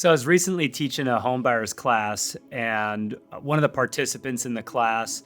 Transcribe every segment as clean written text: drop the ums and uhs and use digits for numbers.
So I was recently teaching a homebuyers class, and one of the participants in the class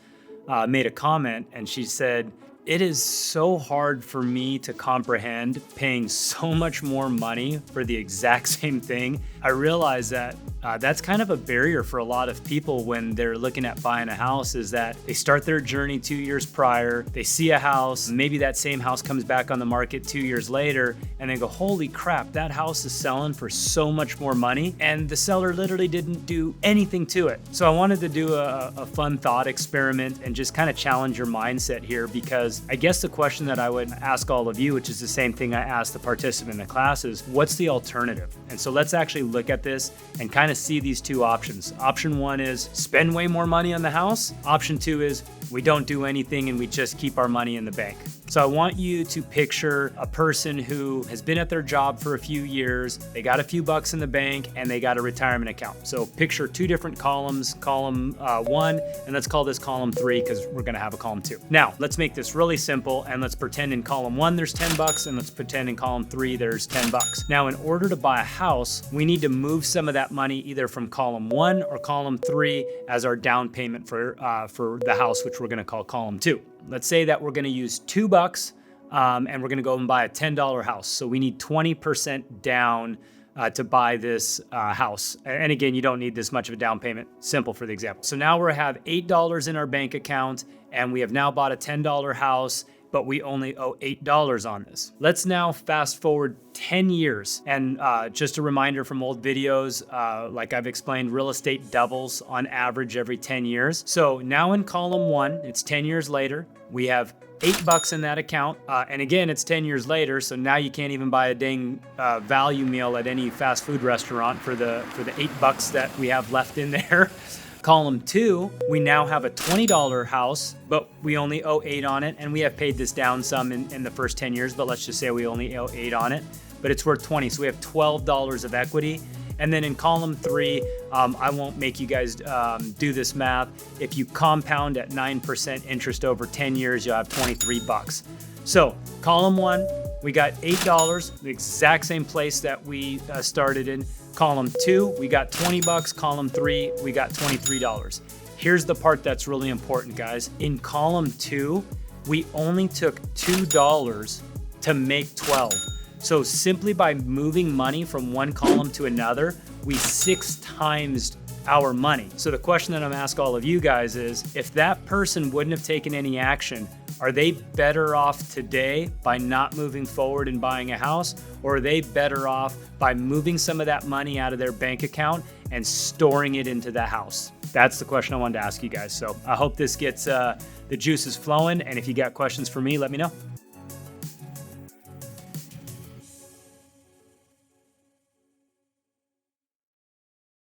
made a comment, and she said, "It is so hard for me to comprehend paying so much more money for the exact same thing." I realize that that's kind of a barrier for a lot of people when they're looking at buying a house, is that they start their journey 2 years prior, they see a house, maybe that same house comes back on the market 2 years later, and they go, "Holy crap, that house is selling for so much more money," and the seller literally didn't do anything to it. So I wanted to do a fun thought experiment and just kind of challenge your mindset here, because I guess the question that I would ask all of you, which is the same thing I asked the participant in the class, is what's the alternative? And so let's actually look at this and kind of see these two options. Option one is spend way more money on the house. Option two is we don't do anything and we just keep our money in the bank. So I want you to picture a person who has been at their job for a few years, they got a few bucks in the bank, and they got a retirement account. So picture two different columns, column one, and let's call this column three because we're gonna have a column two. Now, let's make this really simple and let's pretend in column one there's 10 bucks and let's pretend in column three there's 10 bucks. Now, in order to buy a house, we need to move some of that money either from column one or column three as our down payment for the house, which we're gonna call column two. Let's say that we're gonna use $2 and we're gonna go and buy a $10 house. So we need 20% down to buy this house. And again, you don't need this much of a down payment, simple for the example. So now we have $8 in our bank account and we have now bought a $10 house, but we only owe $8 on this. Let's now fast forward 10 years. And just a reminder from old videos, like I've explained, real estate doubles on average every 10 years. So now in column one, it's 10 years later, we have $8 in that account. And again, it's 10 years later, so now you can't even buy a dang value meal at any fast food restaurant for the $8 that we have left in there. Column two, we now have a $20 house, but we only owe $8 on it. And we have paid this down some in the first 10 years, but let's just say we only owe $8 on it, but it's worth $20. So we have $12 of equity. And then in column three, I won't make you guys do this math. If you compound at 9% interest over 10 years, you'll have $23. So column one, we got $8, the exact same place that we started in. Column two, we got $20. Column three, we got $23. Here's the part that's really important, guys. In column two, we only took $2 to make 12. So simply by moving money from one column to another, we 6 times our money. So the question that I'm asking all of you guys is, if that person wouldn't have taken any action, are they better off today by not moving forward and buying a house? Or are they better off by moving some of that money out of their bank account and storing it into the house? That's the question I wanted to ask you guys. So I hope this gets the juices flowing. And if you got questions for me, let me know.